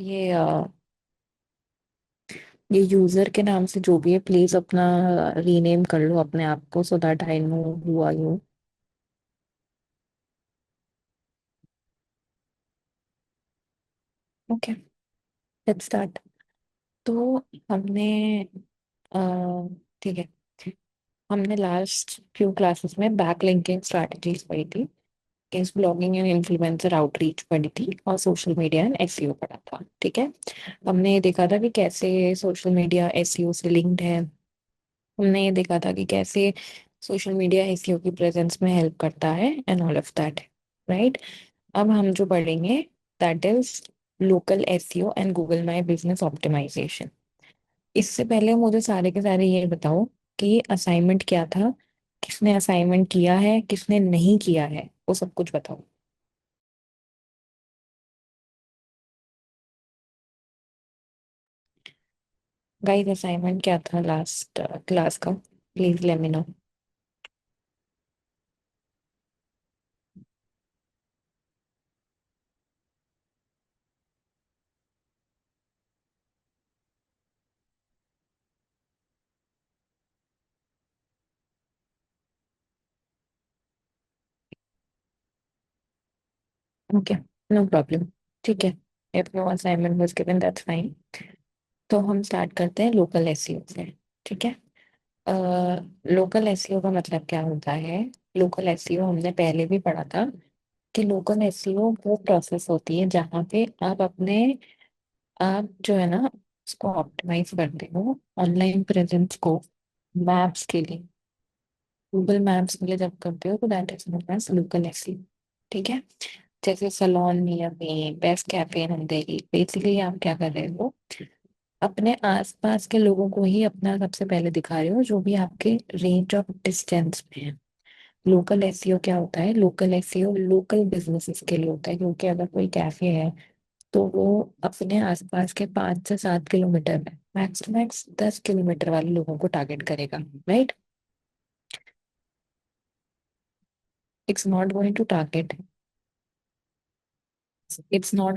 यार ये यूजर के नाम से जो भी है प्लीज अपना रीनेम कर लो अपने आप को so that I know who are you. Okay, let's start. तो हमने अ, ठीक है, हमने लास्ट फ्यू क्लासेस में बैकलिंकिंग स्ट्रेटजीज पढ़ी थी, case blogging and influencer outreach पढ़ी थी और सोशल मीडिया एंड एसईओ पढ़ा था। ठीक है, हमने ये देखा था कि कैसे सोशल मीडिया एसईओ से लिंक्ड है। हमने ये देखा था कि कैसे सोशल मीडिया एसईओ की प्रेजेंस में हेल्प करता है and all of that, right. अब हम जो पढ़ेंगे that is local SEO and Google my business optimisation. इससे पहले मुझे सारे के सारे ये बताओ कि असाइनमेंट क्या था, किसने असाइनमेंट किया है, किसने नहीं किया है, वो सब कुछ बताओ। गाइस असाइनमेंट क्या था लास्ट क्लास का, please let me know. Okay, no problem. ठीक है, if no assignment was given that's fine. तो हम स्टार्ट करते हैं लोकल एसईओ से। ठीक है, लोकल एसईओ का मतलब क्या होता है। लोकल एसईओ हमने पहले भी पढ़ा था कि लोकल एसईओ वो प्रोसेस होती है जहाँ पे आप जो है ना उसको ऑप्टिमाइज करते हो ऑनलाइन प्रेजेंस को मैप्स के लिए, गूगल मैप्स के लिए जब करते हो तो that is known as local SEO. ठीक है, जैसे salon near me, best cafe in Delhi, basically आप क्या कर रहे हो, अपने आसपास के लोगों को ही अपना सबसे पहले दिखा रहे हो जो भी आपके रेंज ऑफ डिस्टेंस में है। लोकल एसईओ क्या होता है, लोकल एसईओ लोकल बिजनेसेस के लिए होता है, क्योंकि अगर कोई कैफे है तो वो अपने आसपास के 5 से 7 किलोमीटर में मैक्स टू मैक्स 10 किलोमीटर वाले लोगों को टारगेट करेगा, right. It's not going to target, it's not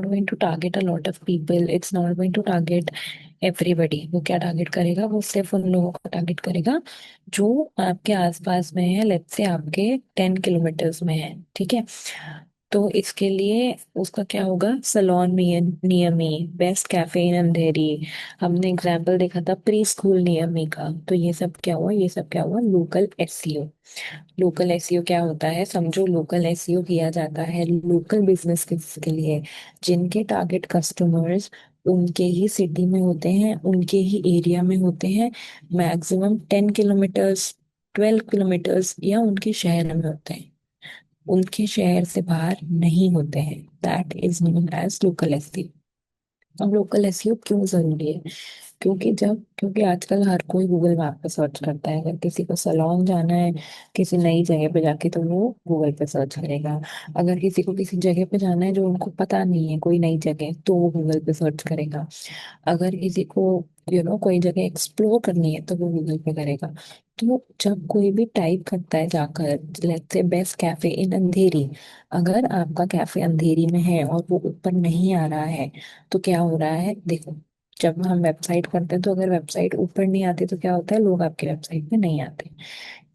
going to target a lot of people, it's not going to target everybody। वो क्या टारगेट करेगा, वो सिर्फ उन लोगों को टारगेट करेगा जो आपके आसपास में है, लेट्स से आपके 10 किलोमीटर्स में है। ठीक है, तो इसके लिए उसका क्या होगा, salon near me, best cafe in Andheri. हमने एग्जाम्पल देखा था प्री स्कूल नियर मी का। तो ये सब क्या हुआ, ये सब क्या हुआ, लोकल एसईओ। लोकल एसईओ क्या होता है, समझो लोकल एसईओ किया जाता है लोकल बिजनेस के लिए जिनके टारगेट कस्टमर्स उनके ही सिटी में होते हैं, उनके ही एरिया में होते हैं, मैक्सिमम 10 किलोमीटर्स, 12 किलोमीटर्स या उनके शहर में होते हैं, उनके शहर से बाहर नहीं होते हैं। That is known as local SEO. अब लोकल एसईओ क्यों जरूरी है, क्योंकि आजकल हर कोई गूगल मैप पे सर्च करता है। अगर किसी को सलोन जाना है किसी नई जगह पे जाके तो वो गूगल पे सर्च करेगा। अगर किसी को किसी जगह पे जाना है जो उनको पता नहीं है, कोई नई जगह, तो वो गूगल पे सर्च करेगा। अगर किसी को कोई जगह एक्सप्लोर करनी है तो वो गूगल पे करेगा। तो जब कोई भी टाइप करता है जाकर, let's say best cafe in अंधेरी, अगर आपका कैफे अंधेरी में है और वो ऊपर नहीं आ रहा है तो क्या हो रहा है, देखो, जब हम वेबसाइट करते हैं तो अगर वेबसाइट ऊपर नहीं आती तो क्या होता है, लोग आपके वेबसाइट पे नहीं आते।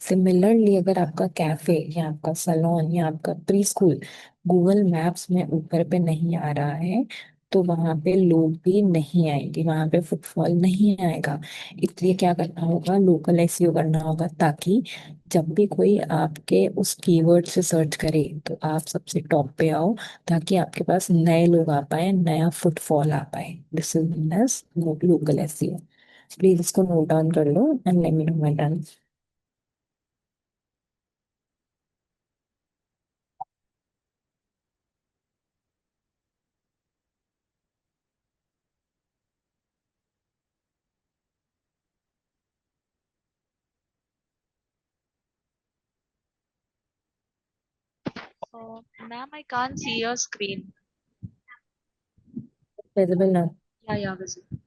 सिमिलरली अगर आपका कैफे या आपका सलोन या आपका प्री स्कूल गूगल मैप्स में ऊपर पे नहीं आ रहा है तो वहां पे लोग भी नहीं आएंगे, वहां पे फुटफॉल नहीं आएगा। इसलिए क्या करना होगा, लोकल एसईओ करना होगा, ताकि जब भी कोई आपके उस कीवर्ड से सर्च करे तो आप सबसे टॉप पे आओ, ताकि आपके पास नए लोग आ पाए, नया फुटफॉल आ पाए। This is local SEO. Please इसको नोट डाउन कर लो and let me know when done. Ma'am, I can't see your screen. Visible ना। Yeah, visible.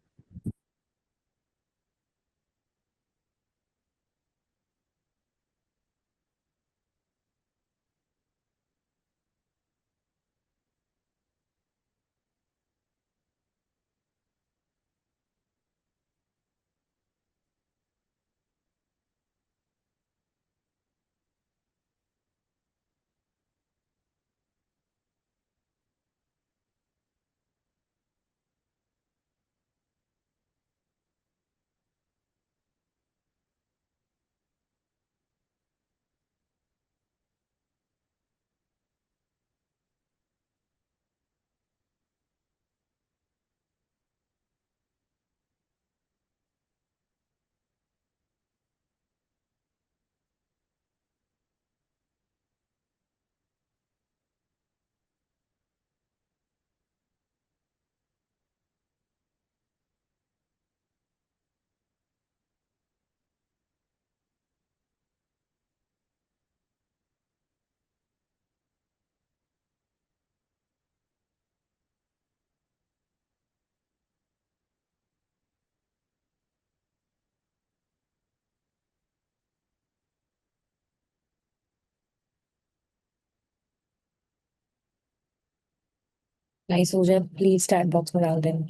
गाइस हो जाए प्लीज चैट बॉक्स में डाल देना।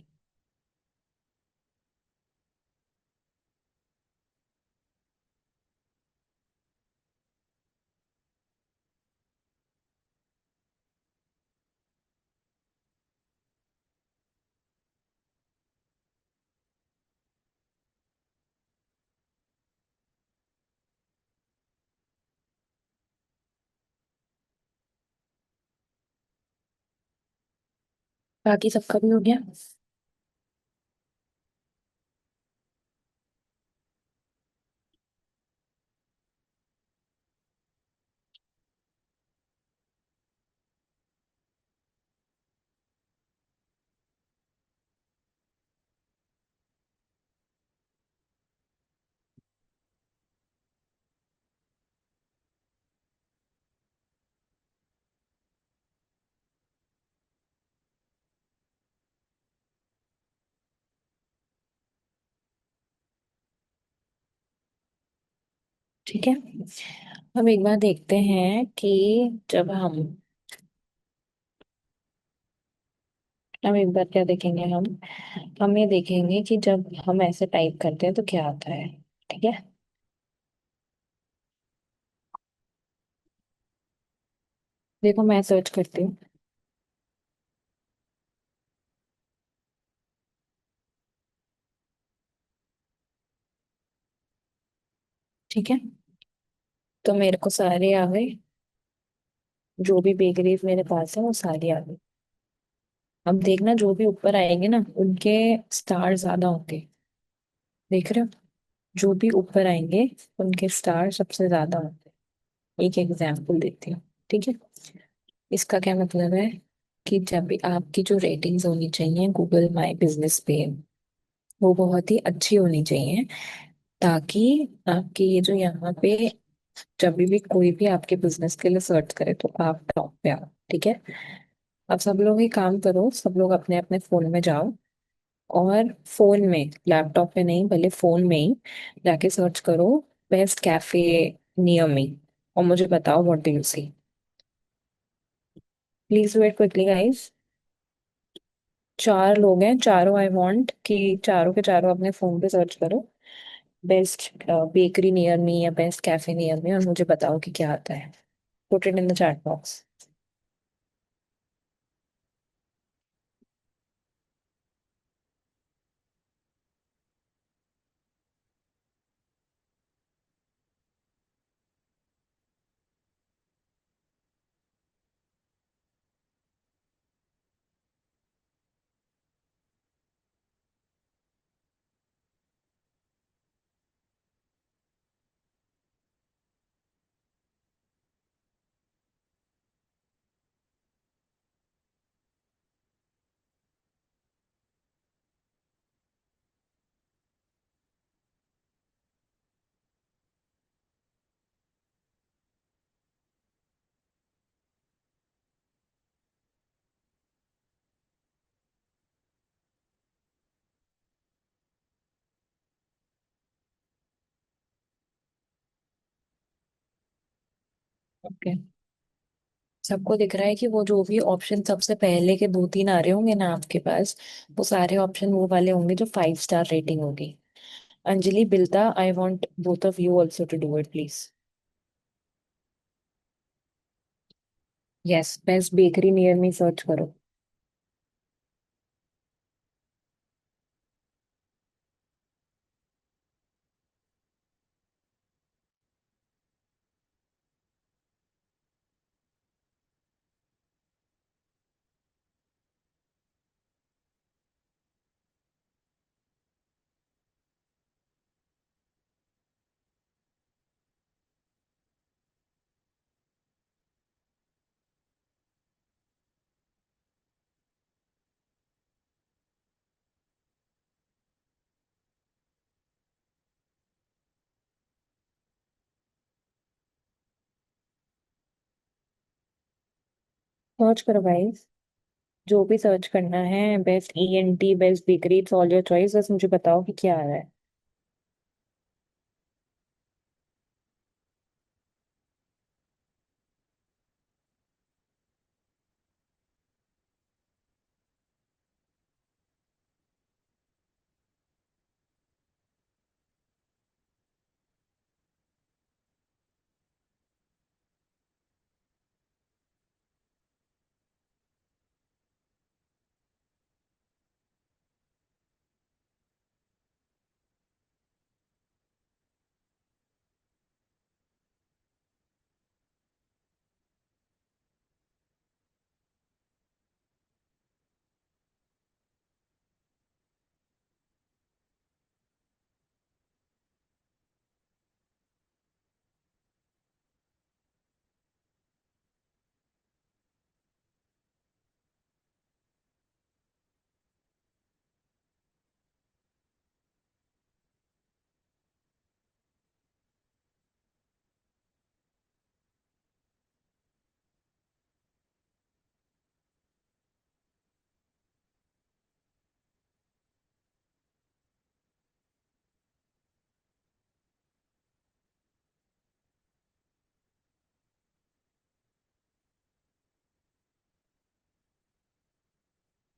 बाकी सबका भी हो गया। ठीक है। हम एक बार देखते हैं कि जब हम एक बार क्या देखेंगे हम ये देखेंगे कि जब हम ऐसे टाइप करते हैं तो क्या आता है। ठीक है। देखो मैं सर्च करती हूँ। ठीक है। तो मेरे को सारे आ गए। जो भी बेकरीज मेरे पास है वो सारी आ गई। अब देखना जो भी ऊपर आएंगे ना उनके स्टार ज्यादा होंगे। देख रहे हो। जो भी ऊपर आएंगे उनके स्टार सबसे ज्यादा होंगे। एक एग्जाम्पल देती हूँ। ठीक है। इसका क्या मतलब है कि जब भी आपकी जो रेटिंग्स होनी चाहिए गूगल माई बिजनेस पे वो बहुत ही अच्छी होनी चाहिए, ताकि आपकी ये जो यहाँ पे जब भी कोई भी आपके बिजनेस के लिए सर्च करे तो आप टॉप पे आओ। ठीक है। अब सब लोग एक काम करो, सब लोग अपने अपने फोन में जाओ और फोन में, लैपटॉप पे नहीं भले फोन में ही जाके सर्च करो बेस्ट कैफे नियर मी और मुझे बताओ what do you see. Please wait quickly guys. चार लोग हैं, चारों आई वांट कि चारों के चारों अपने फोन पे सर्च करो बेस्ट बेकरी नियर मी या बेस्ट कैफे नियर मी और मुझे बताओ कि क्या आता है। Put it in the chat box. Okay. सबको दिख रहा है कि वो जो भी ऑप्शन सबसे पहले के दो तीन आ रहे होंगे ना आपके पास, वो सारे ऑप्शन वो वाले होंगे जो 5 स्टार रेटिंग होगी। अंजलि बिल्ता, I want both of you also to do it please. Yes best bakery near me search करो। सर्च करो गाइस। जो भी सर्च करना है best ENT best bakery it's all your choice, बस मुझे बताओ कि क्या आ रहा है।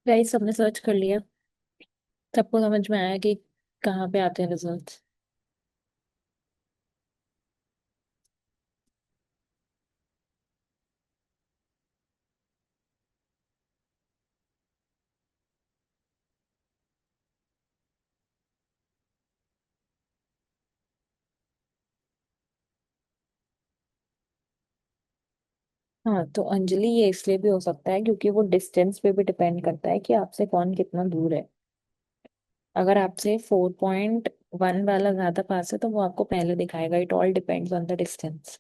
गाइस सबने सर्च कर लिया। सबको समझ में आया कि कहाँ पे आते हैं रिजल्ट्स। हाँ तो अंजलि, ये इसलिए भी हो सकता है क्योंकि वो डिस्टेंस पे भी डिपेंड करता है कि आपसे कौन कितना दूर है। अगर आपसे 4.1 वाला ज्यादा पास है तो वो आपको पहले दिखाएगा। It all depends on the distance.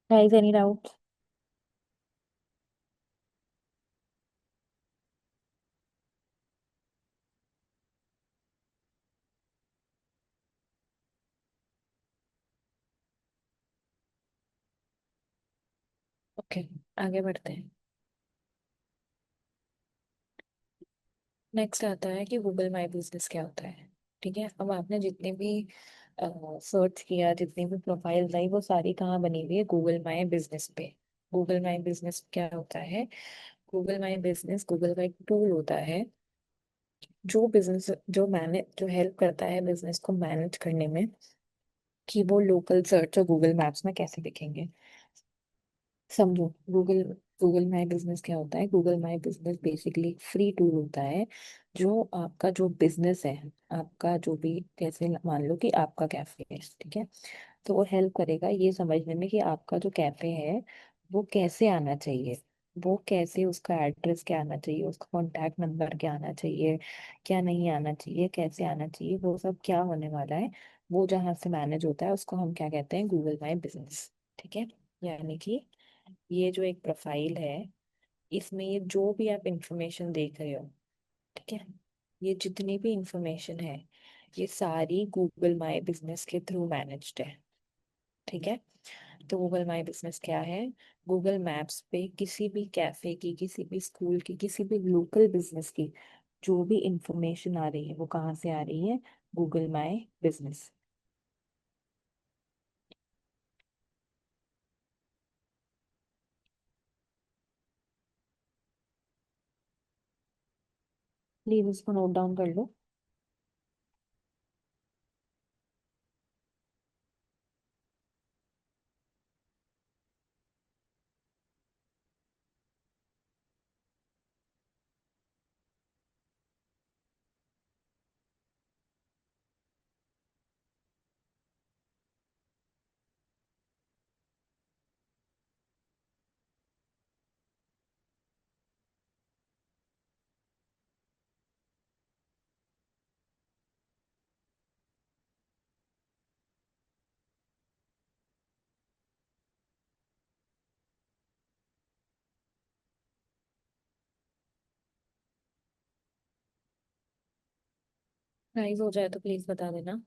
Guys any doubt? Okay, आगे बढ़ते हैं। नेक्स्ट आता है कि गूगल माई बिजनेस क्या होता है। ठीक है, अब आपने जितने भी सर्च किया, जितनी भी प्रोफाइल आई, वो सारी कहाँ बनी हुई है? गूगल माई बिजनेस पे। गूगल माई बिजनेस क्या होता है? गूगल माई बिजनेस गूगल का एक टूल होता है जो बिजनेस जो हेल्प करता है बिजनेस को मैनेज करने में, कि वो लोकल सर्च और गूगल मैप्स में कैसे दिखेंगे। समझो। गूगल गूगल माई बिजनेस क्या होता है? गूगल माई बिजनेस बेसिकली एक फ्री टूल होता है जो आपका जो बिजनेस है, आपका जो भी, कैसे मान लो कि आपका कैफे है, ठीक है, तो वो हेल्प करेगा ये समझने में कि आपका जो कैफे है वो कैसे आना चाहिए। वो कैसे, उसका एड्रेस क्या आना चाहिए, उसका कॉन्टैक्ट नंबर क्या आना चाहिए, क्या नहीं आना चाहिए, कैसे आना चाहिए, वो सब क्या होने वाला है। वो जहाँ से मैनेज होता है उसको हम क्या कहते हैं? Google my business. ठीक है। यानी कि ये जो एक प्रोफाइल है, इसमें ये जो भी आप इंफॉर्मेशन देख रहे हो, ठीक है, ये जितनी भी इंफॉर्मेशन है, ये सारी गूगल माई बिजनेस के थ्रू मैनेज्ड है। ठीक है। तो गूगल माई बिजनेस क्या है? गूगल मैप्स पे किसी भी कैफे की, किसी भी स्कूल की, किसी भी लोकल बिजनेस की जो भी इंफॉर्मेशन आ रही है वो कहाँ से आ रही है? Google my business. प्लीज इसको नोट डाउन कर लो। प्राइस हो जाए तो प्लीज बता देना।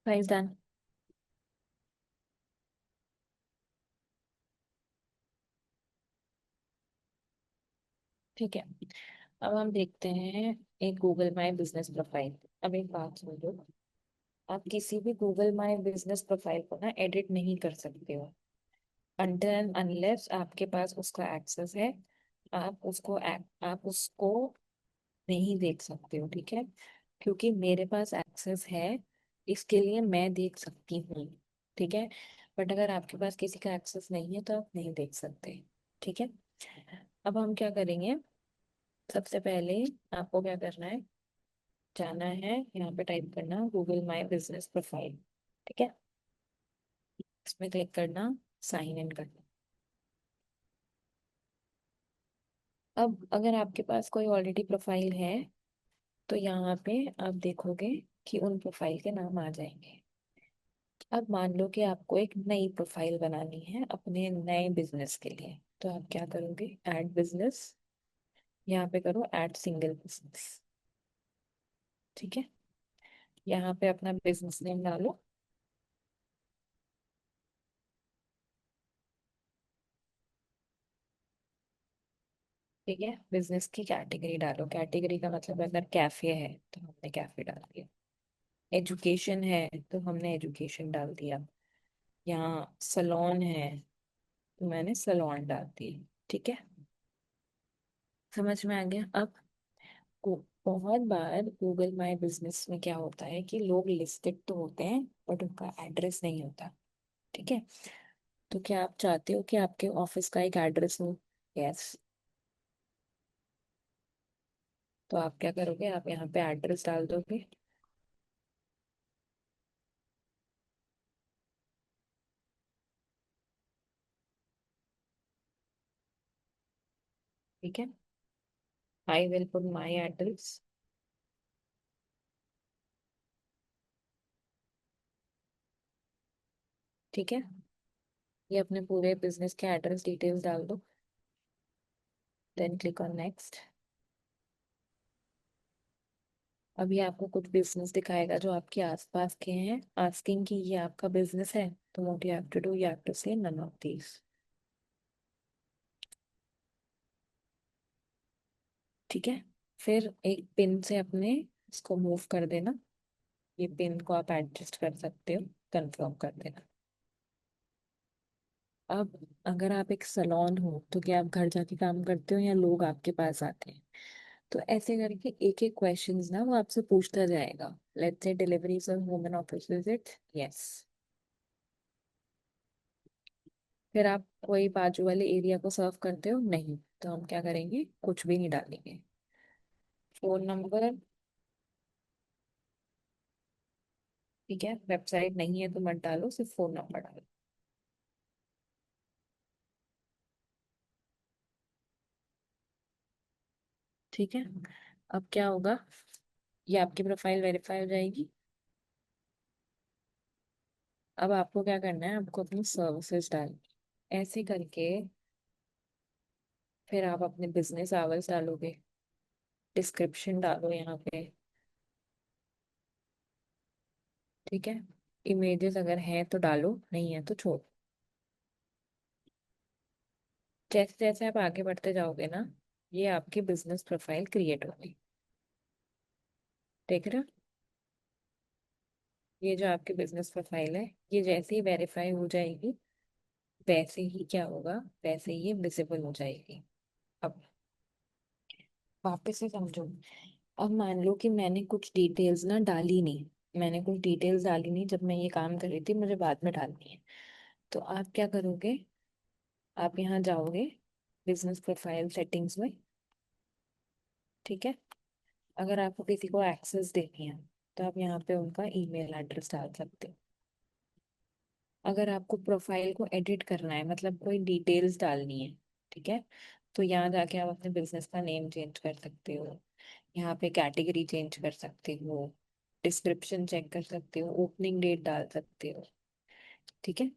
Price done. ठीक है, अब हम देखते हैं एक गूगल माई बिजनेस प्रोफाइल। अब एक बात सुन लो, आप किसी भी गूगल माई बिजनेस प्रोफाइल को ना एडिट नहीं कर सकते हो until and unless आपके पास उसका एक्सेस है। आप उसको नहीं देख सकते हो, ठीक है? क्योंकि मेरे पास एक्सेस है, इसके लिए मैं देख सकती हूँ, ठीक है? बट अगर आपके पास किसी का एक्सेस नहीं है तो आप नहीं देख सकते, ठीक है? अब हम क्या करेंगे, सबसे पहले आपको क्या करना है, जाना है यहाँ पे, टाइप करना गूगल माई बिजनेस प्रोफाइल, ठीक है? इसमें क्लिक करना, साइन इन करना। अब अगर आपके पास कोई ऑलरेडी प्रोफाइल है तो यहाँ पे आप देखोगे कि उन प्रोफाइल के नाम आ जाएंगे। अब मान लो कि आपको एक नई प्रोफाइल बनानी है अपने नए बिजनेस के लिए, तो आप क्या करोगे, ऐड बिजनेस, यहाँ पे करो ऐड सिंगल बिजनेस, ठीक है? यहाँ पे अपना बिजनेस नेम डालो, ठीक है? बिजनेस की कैटेगरी डालो, कैटेगरी का मतलब अगर कैफे है तो हमने कैफे डाल दिया, एजुकेशन है तो हमने एजुकेशन डाल दिया, यहाँ सलोन है तो मैंने सलोन डाल दी, ठीक है? समझ में आ गया? अब बहुत बार गूगल माई बिजनेस में क्या होता है कि लोग लिस्टेड तो होते हैं बट उनका एड्रेस नहीं होता, ठीक है? तो क्या आप चाहते हो कि आपके ऑफिस का एक एड्रेस हो? यस। तो आप क्या करोगे, आप यहाँ पे एड्रेस डाल दोगे, ठीक है? I will put my address, ठीक है? ये अपने पूरे बिजनेस के एड्रेस डिटेल्स डाल दो, देन क्लिक ऑन नेक्स्ट। अभी आपको कुछ बिजनेस दिखाएगा जो आपके आसपास के हैं, आस्किंग कि ये आपका बिजनेस है, तो what you have to do, you have to say none of these, ठीक है? फिर एक पिन से अपने इसको मूव कर देना, ये पिन को आप एडजस्ट कर सकते हो, कंफर्म कर देना। अब अगर आप एक सलोन हो तो क्या आप घर जाके काम करते हो या लोग आपके पास आते हैं? तो ऐसे करके एक एक क्वेश्चंस ना वो आपसे पूछता जाएगा। लेट्स से डिलीवरीज और home and office visit, yes. फिर आप कोई बाजू वाले एरिया को सर्व करते हो? नहीं, तो हम क्या करेंगे, कुछ भी नहीं डालेंगे। फोन नंबर, ठीक है? वेबसाइट नहीं है तो मत डालो, सिर्फ फोन नंबर डालो, ठीक है? अब क्या होगा, ये आपकी प्रोफाइल वेरीफाई हो जाएगी। अब आपको क्या करना है, आपको अपनी सर्विसेज डालनी, ऐसे करके फिर आप अपने बिजनेस आवर्स डालोगे, डिस्क्रिप्शन डालो यहाँ पे, ठीक है? इमेजेस अगर हैं तो डालो, नहीं है तो छोड़। जैसे जैसे आप आगे बढ़ते जाओगे ना, ये आपकी बिजनेस प्रोफाइल क्रिएट होगी, देख रहे हो? ये जो आपकी बिजनेस प्रोफाइल है, ये जैसे ही वेरीफाई हो जाएगी वैसे ही क्या होगा, वैसे ही ये विजिबल हो जाएगी। अब वापस से समझो, अब मान लो कि मैंने कुछ डिटेल्स ना डाली नहीं, मैंने कुछ डिटेल्स डाली नहीं जब मैं ये काम कर रही थी, मुझे बाद में डालनी है। तो आप क्या करोगे, आप यहाँ जाओगे बिजनेस प्रोफाइल सेटिंग्स में, ठीक है? अगर आपको किसी को एक्सेस देनी है तो आप यहाँ पे उनका ईमेल एड्रेस डाल सकते हो। अगर आपको प्रोफाइल को एडिट करना है, मतलब कोई डिटेल्स डालनी है, ठीक है? तो यहाँ जाके आप अपने बिजनेस का नेम चेंज कर सकते हो, यहाँ पे कैटेगरी चेंज कर सकते हो, डिस्क्रिप्शन चेक कर सकते हो, ओपनिंग डेट डाल सकते हो, ठीक है?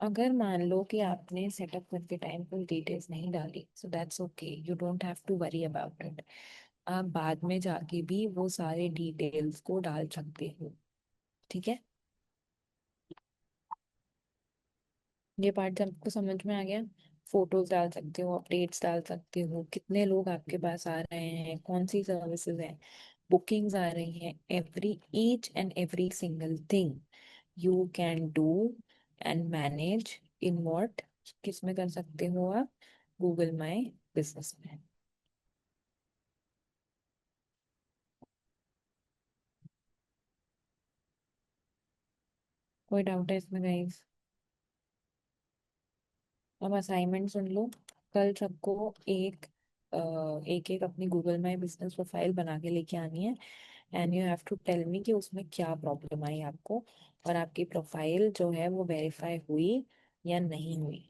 अगर मान लो कि आपने सेटअप करते टाइम कोई डिटेल्स नहीं डाली, so that's okay, you don't have to worry about it. आप बाद में जाके भी वो सारे डिटेल्स को डाल सकते हो, ठीक है। ये पार्ट जब आपको समझ में आ गया, फोटोज डाल सकते हो, अपडेट्स डाल सकते हो, कितने लोग आपके पास आ रहे हैं, कौन सी सर्विसेज हैं, बुकिंग्स आ रही हैं, every each and every single thing you can do and manage in what, किस में कर सकते हो आप, गूगल माई बिजनेस में। कोई डाउट है इसमें गाइस? अब असाइनमेंट सुन लो। कल सबको एक एक एक अपनी गूगल माई बिजनेस प्रोफाइल बना के लेके आनी है, and you have to tell me कि उसमें क्या प्रॉब्लम आई आपको, और आपकी प्रोफाइल जो है वो वेरीफाई हुई या नहीं हुई।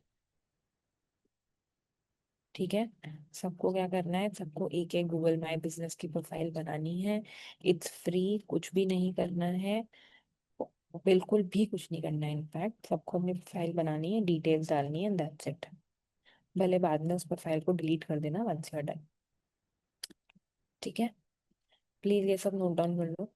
ठीक है। सबको क्या करना है, सबको एक एक गूगल माई बिजनेस की प्रोफाइल बनानी है। इट्स फ्री, कुछ भी नहीं करना है, बिल्कुल भी कुछ नहीं करना है। इनफैक्ट सबको अपनी प्रोफाइल बनानी है, डिटेल्स डालनी है, दैट्स इट। भले बाद में उस प्रोफाइल को डिलीट कर देना वंस यू आर डन। ठीक है। प्लीज ये सब नोट डाउन कर लो।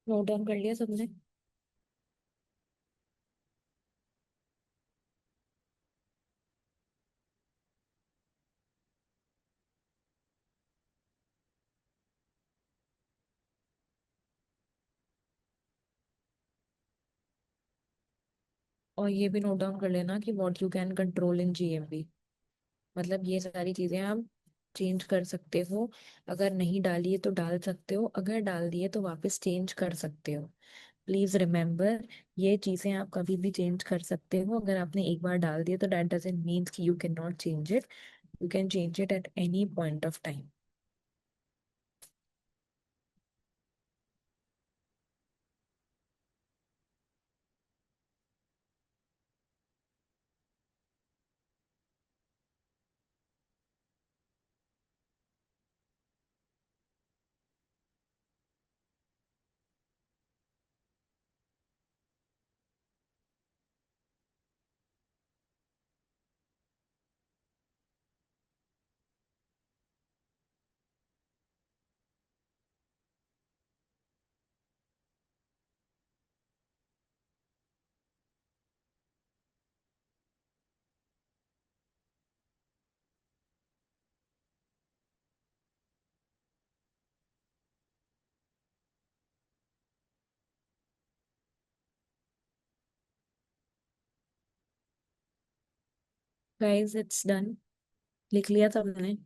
नोट डाउन कर लिया सबने? और ये भी नोट डाउन कर लेना कि what you can control in GMB, मतलब ये सारी चीजें आप चेंज कर सकते हो। अगर नहीं डाली है तो डाल सकते हो, अगर डाल दिए तो वापस चेंज कर सकते हो। प्लीज रिमेम्बर, ये चीजें आप कभी भी चेंज कर सकते हो। अगर आपने एक बार डाल दिया तो दैट डजंट मीन कि you can not change it, you can change it at any point of time. Guys it's done. लिख लिया सबने?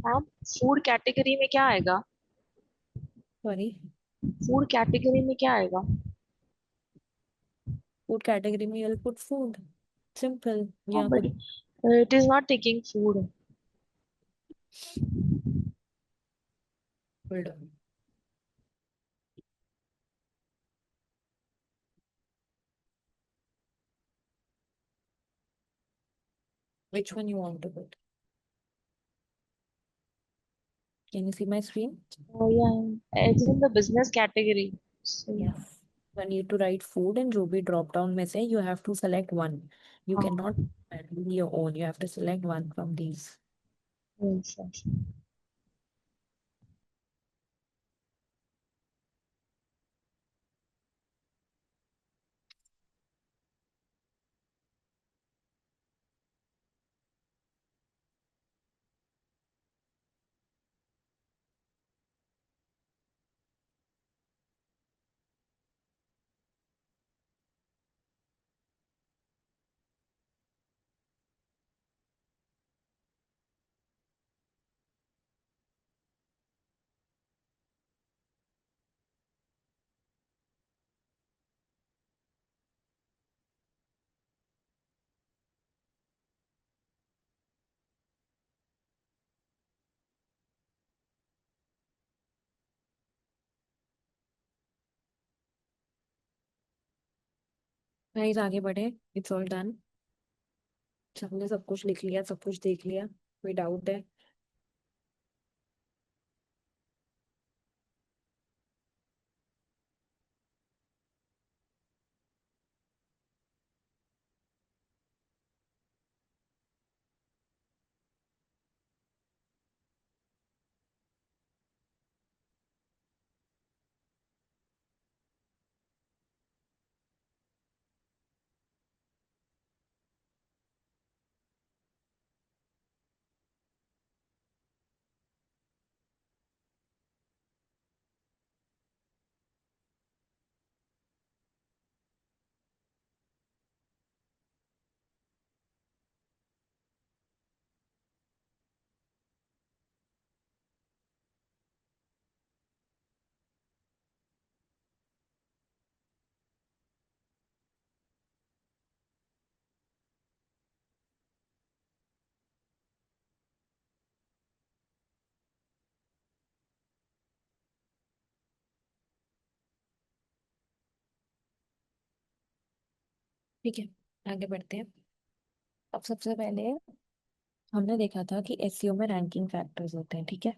मैम, फूड कैटेगरी में क्या आएगा? सॉरी। फूड कैटेगरी में क्या आएगा? फूड कैटेगरी में यूल पुट फूड, सिंपल। हाँ, या बट कुछ। It is not taking food. Hold on. Which one you want to put? Can you see my screen? Yeah, it's in the business category. So, Yes. I need to write food and जो भी drop down में से you have to select one. You हाँ, cannot do your own. You have to select one from these. yes, yes. Guys आगे बढ़े। It's all done. सबने सब कुछ लिख लिया, सब कुछ देख लिया। कोई डाउट है? ठीक है, आगे बढ़ते हैं। अब सबसे पहले हमने देखा था कि एसईओ में रैंकिंग फैक्टर्स होते हैं, ठीक है।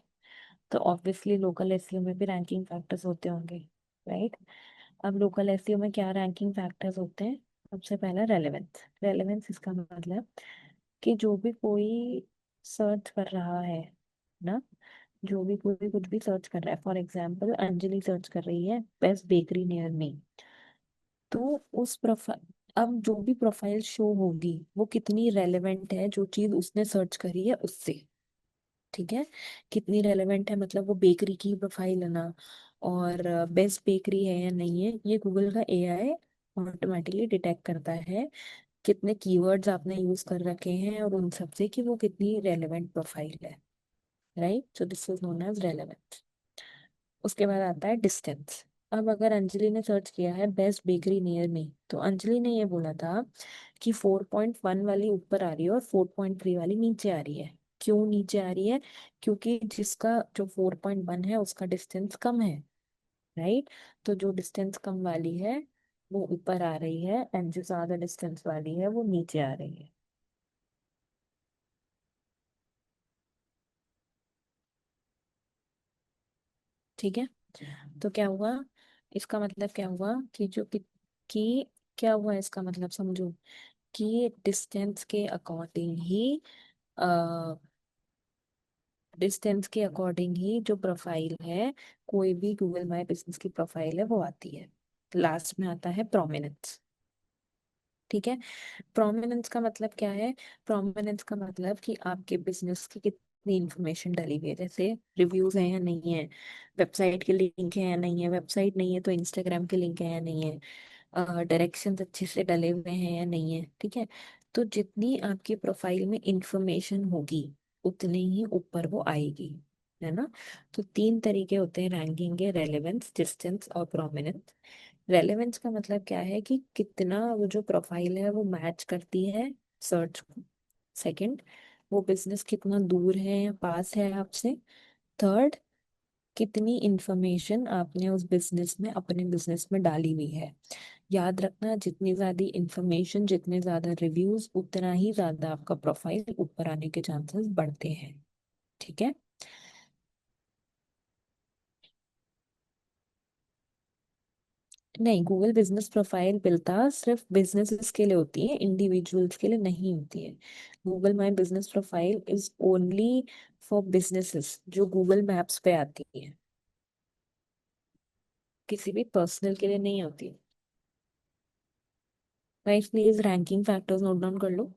तो ऑब्वियसली लोकल एसईओ में भी रैंकिंग फैक्टर्स होते होंगे, राइट। अब लोकल एसईओ में क्या रैंकिंग फैक्टर्स होते हैं? सबसे पहला रेलेवेंस। रेलेवेंस इसका मतलब कि जो भी कोई सर्च कर रहा है ना, जो भी कोई कुछ भी सर्च कर रहा है, फॉर एग्जाम्पल अंजलि सर्च कर रही है बेस्ट बेकरी नियर मी, तो उस प्रोफाइल, अब जो भी प्रोफाइल शो होगी वो कितनी रेलेवेंट है जो चीज उसने सर्च करी है उससे, ठीक है। कितनी रेलेवेंट है मतलब वो बेकरी की प्रोफाइल है ना, और बेस्ट बेकरी है या नहीं है, ये गूगल का एआई ऑटोमेटिकली डिटेक्ट करता है। कितने कीवर्ड्स आपने यूज कर रखे हैं और उन सब से कि वो कितनी रेलेवेंट प्रोफाइल है, right. So this is known as relevant. उसके बाद आता है डिस्टेंस। अब अगर अंजलि ने सर्च किया है बेस्ट बेकरी नियर मी, तो अंजलि ने ये बोला था कि 4.1 वाली ऊपर आ रही है और 4.3 वाली नीचे आ रही है। क्यों नीचे आ रही है? क्योंकि जिसका जो 4.1 है उसका डिस्टेंस कम है, राइट। तो जो डिस्टेंस कम वाली है वो ऊपर आ रही है एंड जो ज्यादा डिस्टेंस वाली है वो नीचे आ रही है, ठीक है। तो क्या हुआ? इसका मतलब क्या हुआ कि कि क्या हुआ इसका मतलब समझो, कि डिस्टेंस के अकॉर्डिंग ही डिस्टेंस के अकॉर्डिंग ही जो प्रोफाइल है, कोई भी गूगल माई बिजनेस की प्रोफाइल है वो आती है। लास्ट में आता है प्रोमिनेंस, ठीक है। प्रोमिनेंस का मतलब क्या है? प्रोमिनेंस का मतलब कि आपके बिजनेस की कितनी इंफॉर्मेशन डली हुई है, जैसे रिव्यूज हैं या नहीं है, वेबसाइट के लिंक है या नहीं है, वेबसाइट नहीं है तो इंस्टाग्राम के लिंक है या नहीं है, डायरेक्शंस अच्छे से डले हुए हैं या नहीं है, ठीक है। तो जितनी आपकी प्रोफाइल में इंफॉर्मेशन होगी उतने ही ऊपर वो आएगी, है ना। तो तीन तरीके होते हैं रैंकिंग के, रेलेवेंस, डिस्टेंस और प्रोमिनेंस। रेलेवेंस का मतलब क्या है कि कितना वो जो प्रोफाइल है वो मैच करती है सर्च को। सेकंड, वो बिजनेस कितना दूर है या पास है आपसे। थर्ड, कितनी इंफॉर्मेशन आपने उस बिजनेस में, अपने बिजनेस में डाली हुई है। याद रखना, जितनी ज्यादा इंफॉर्मेशन, जितने ज्यादा रिव्यूज, उतना ही ज्यादा आपका प्रोफाइल ऊपर आने के चांसेस बढ़ते हैं। ठीक है। नहीं, गूगल बिजनेस प्रोफाइल बिल्टा सिर्फ बिजनेसेस के लिए होती है, इंडिविजुअल्स के लिए नहीं होती है। Google my business profile is only for businesses जो गूगल मैप्स पे आती है, किसी भी पर्सनल के लिए नहीं होती। Guys please ranking factors note down कर लो।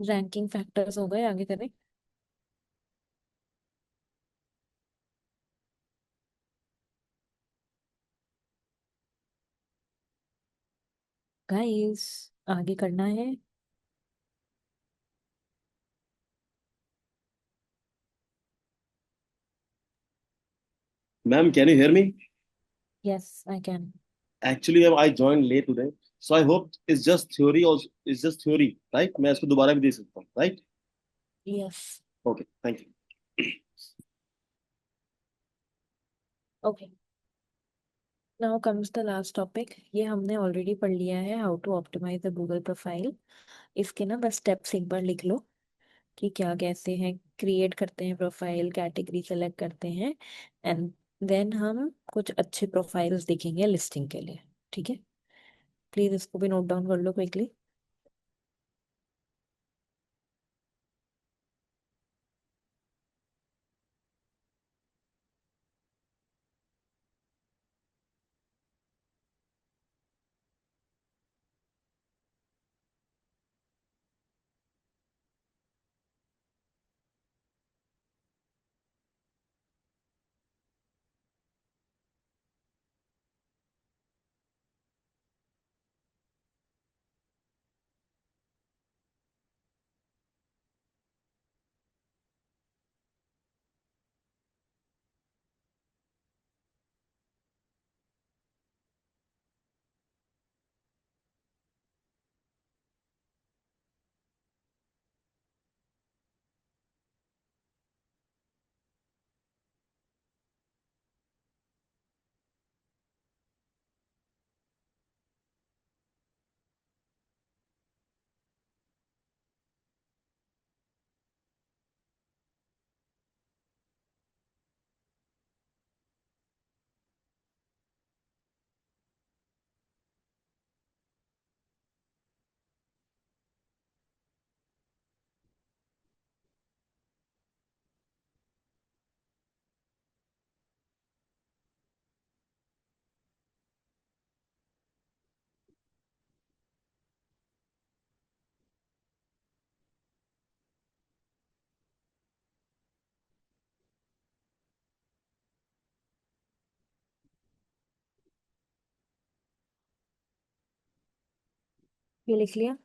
रैंकिंग फैक्टर्स हो गए, आगे करें। गाइस आगे करना है। Ma'am, can you hear me? Yes I can. Actually, ma'am, I joined late today, so I hope it's just theory. Also, it's just theory, right? मैं इसको दोबारा भी दे सकता हूँ, right? Yes. Okay, thank you. Okay. Now comes the last topic. ये हमने already पढ़ लिया है, how to optimise the Google profile. इसके ना बस स्टेप्स एक बार लिख लो कि क्या कैसे हैं, क्रिएट करते हैं प्रोफाइल, कैटेगरी सेलेक्ट करते हैं, एंड देन हम कुछ अच्छे प्रोफाइल्स देखेंगे लिस्टिंग के लिए। ठीक है, प्लीज इसको भी नोट डाउन कर लो क्विकली। ये लिख लिया।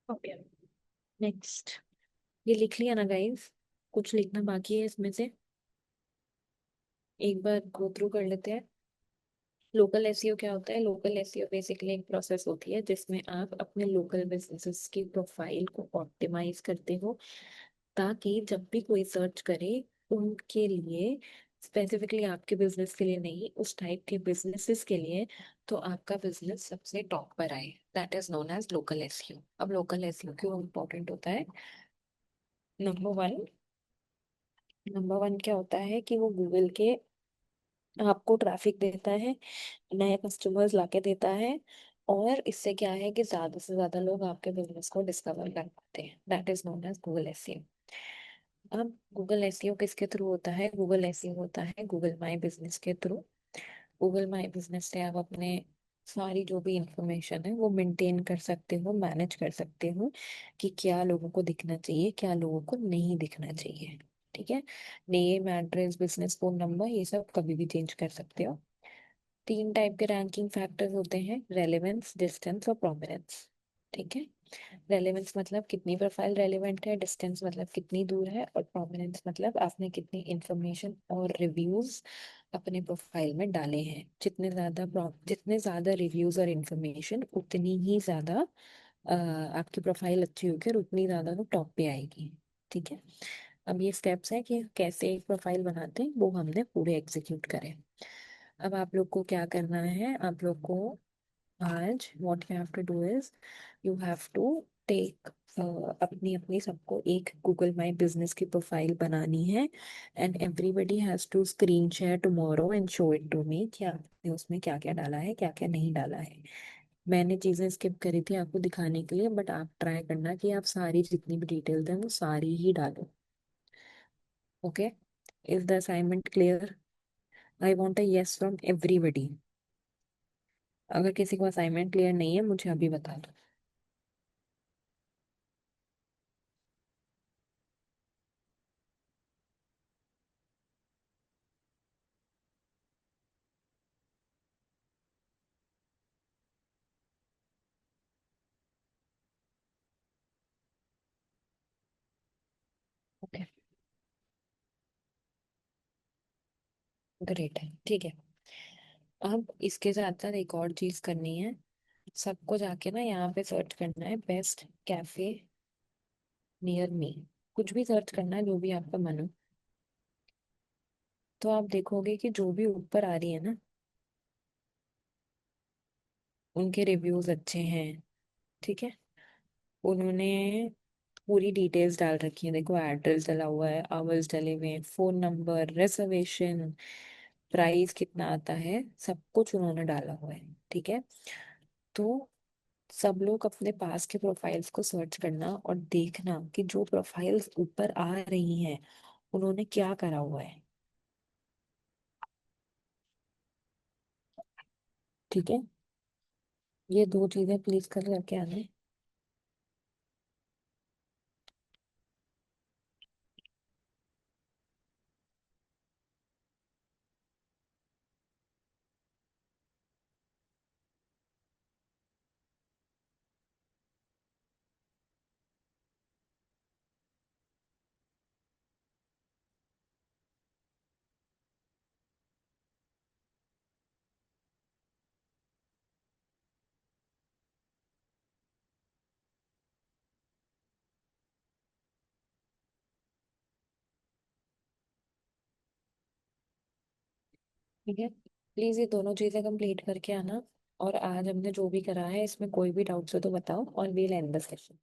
Okay, next. ये लिख लिया ना गाइस? कुछ लिखना बाकी है इसमें से? एक बार गो थ्रू कर लेते हैं। लोकल एसईओ क्या होता है? लोकल एसईओ बेसिकली एक प्रोसेस होती है जिसमें आप अपने लोकल बिजनेसेस की प्रोफाइल को ऑप्टिमाइज करते हो, ताकि जब भी कोई सर्च करे उनके लिए, स्पेसिफिकली आपके बिजनेस के लिए नहीं, उस टाइप के बिजनेसेस के लिए, तो आपका बिजनेस सबसे टॉप पर आए। That is known as local SEO. अब लोकल एसईओ क्यों इम्पोर्टेंट होता है? नंबर वन, नंबर वन क्या होता है कि वो गूगल के आपको ट्रैफिक देता है, नए कस्टमर्स लाके देता है, और इससे क्या है कि ज्यादा से ज्यादा लोग आपके बिजनेस को डिस्कवर कर पाते हैं। That is known as Google SEO. अब गूगल एसईओ किसके थ्रू होता है? गूगल एसईओ होता है गूगल माई बिजनेस के थ्रू। गूगल माई बिजनेस से आप अपने सारी जो भी इंफॉर्मेशन है वो मेंटेन कर सकते हो, मैनेज कर सकते हो कि क्या लोगों को दिखना चाहिए, क्या लोगों को नहीं दिखना चाहिए। ठीक है। Name, address, business phone number, ये सब कभी भी चेंज कर सकते हो। तीन टाइप के रैंकिंग फैक्टर्स होते हैं, रेलेवेंस, डिस्टेंस और प्रोमिनेंस। ठीक है। रेलेवेंस मतलब कितनी प्रोफाइल रेलेवेंट है, डिस्टेंस मतलब कितनी दूर है, और प्रोमिनेंस मतलब आपने कितनी इंफॉर्मेशन और रिव्यूज अपने प्रोफाइल में डाले हैं। जितने ज्यादा रिव्यूज और इंफॉर्मेशन उतनी ही ज्यादा आपकी प्रोफाइल अच्छी होगी और उतनी ज्यादा वो टॉप पे आएगी। ठीक है। अब ये स्टेप्स है कि कैसे एक प्रोफाइल बनाते हैं, वो हमने पूरे एग्जीक्यूट करें। अब आप लोग को क्या करना है, आप लोग को आज what you have to do is you have to take अपनी अपनी सबको एक गूगल माई बिजनेस की प्रोफाइल बनानी है, and everybody has to screen share tomorrow and show it to me कि आपने उसमें क्या क्या डाला है, क्या क्या नहीं डाला है। मैंने चीजें स्किप करी थी आपको दिखाने के लिए, बट आप ट्राई करना कि आप सारी जितनी भी डिटेल्स हैं वो सारी ही डालो। Okay. Is the assignment clear? I want a yes from everybody. अगर किसी को असाइनमेंट क्लियर नहीं है मुझे अभी बता दो। ओके, ग्रेट है। ठीक है। अब इसके साथ साथ एक और चीज करनी है, सबको जाके ना यहाँ पे सर्च करना है बेस्ट कैफे नियर मी। कुछ भी सर्च करना है, जो भी आपका मन हो। तो आप देखोगे कि जो भी ऊपर आ रही है ना, उनके रिव्यूज अच्छे हैं। ठीक है। उन्होंने पूरी डिटेल्स डाल रखी है, देखो एड्रेस डला हुआ है, आवर्स डले हुए हैं, फोन नंबर, रिजर्वेशन, प्राइस कितना आता है, सब कुछ उन्होंने डाला हुआ है। ठीक है। तो सब लोग अपने पास के प्रोफाइल्स को सर्च करना और देखना कि जो प्रोफाइल्स ऊपर आ रही हैं उन्होंने क्या करा हुआ है। ठीक है। ये दो चीजें प्लीज कर करके आना। ठीक है। प्लीज ये दोनों चीजें कंप्लीट करके आना। और आज हमने जो भी करा है इसमें कोई भी डाउट्स हो तो बताओ, और वील एंड द सेशन।